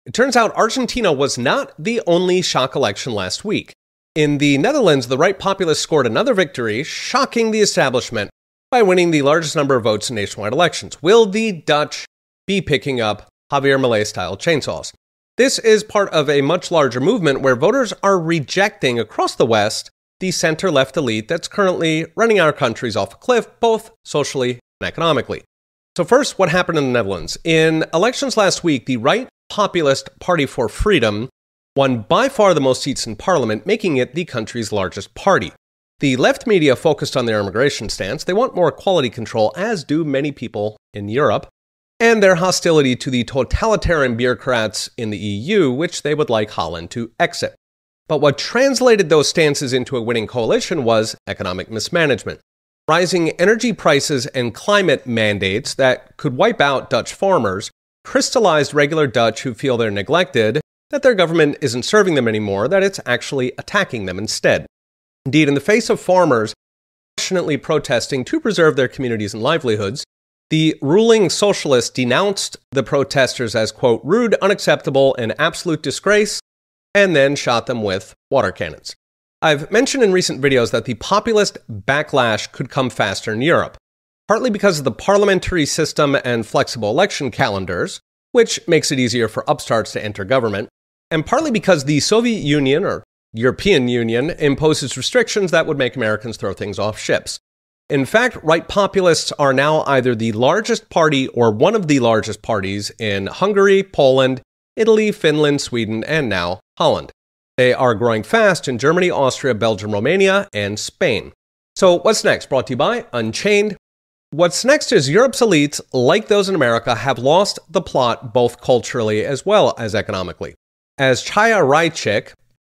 It turns out Argentina was not the only shock election last week. In the Netherlands, the right populists scored another victory, shocking the establishment by winning the largest number of votes in nationwide elections. Will the Dutch be picking up Javier Milei-style chainsaws? This is part of a much larger movement where voters are rejecting across the West the center-left elite that's currently running our countries off a cliff, both socially and economically. So first, what happened in the Netherlands? In elections last week, the right populist Party for Freedom won by far the most seats in parliament, making it the country's largest party. The left media focused on their immigration stance. They want more quality control, as do many people in Europe, and their hostility to the totalitarian bureaucrats in the EU, which they would like Holland to exit. But what translated those stances into a winning coalition was economic mismanagement. Rising energy prices and climate mandates that could wipe out Dutch farmers crystallized regular Dutch who feel they're neglected, that their government isn't serving them anymore, that it's actually attacking them instead. Indeed, in the face of farmers passionately protesting to preserve their communities and livelihoods, the ruling socialists denounced the protesters as, quote, rude, unacceptable, and absolute disgrace, and then shot them with water cannons. I've mentioned in recent videos that the populist backlash could come faster in Europe, partly because of the parliamentary system and flexible election calendars, which makes it easier for upstarts to enter government, and partly because the Soviet Union, or European Union, imposes restrictions that would make Americans throw things off ships. In fact, right populists are now either the largest party or one of the largest parties in Hungary, Poland, Italy, Finland, Sweden, and now Holland. They are growing fast in Germany, Austria, Belgium, Romania, and Spain. So what's next? Brought to you by Unchained. What's next is Europe's elites, like those in America, have lost the plot both culturally as well as economically. As Chaya Raichik,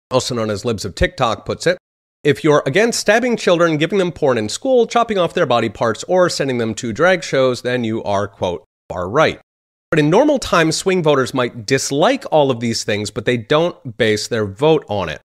also known as Libs of TikTok, puts it, if you're against stabbing children, giving them porn in school, chopping off their body parts, or sending them to drag shows, then you are, quote, far right. But in normal times, swing voters might dislike all of these things, but they don't base their vote on it.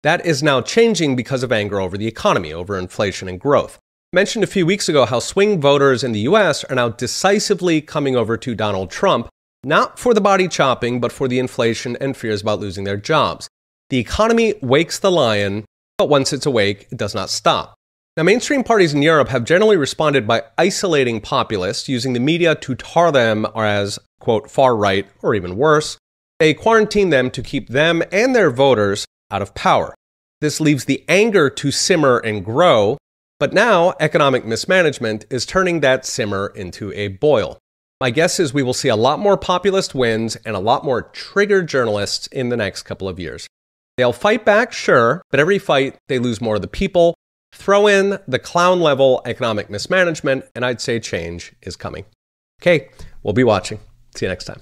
That is now changing because of anger over the economy, over inflation and growth. I mentioned a few weeks ago how swing voters in the US are now decisively coming over to Donald Trump, not for the body chopping, but for the inflation and fears about losing their jobs. The economy wakes the lion, but once it's awake, it does not stop. Now, mainstream parties in Europe have generally responded by isolating populists, using the media to tar them as, quote, far right, or even worse. They quarantine them to keep them and their voters out of power. This leaves the anger to simmer and grow, but now economic mismanagement is turning that simmer into a boil. My guess is we will see a lot more populist wins and a lot more triggered journalists in the next couple of years. They'll fight back, sure, but every fight they lose more of the people. Throw in the clown-level economic mismanagement, and I'd say change is coming. Okay, we'll be watching. See you next time.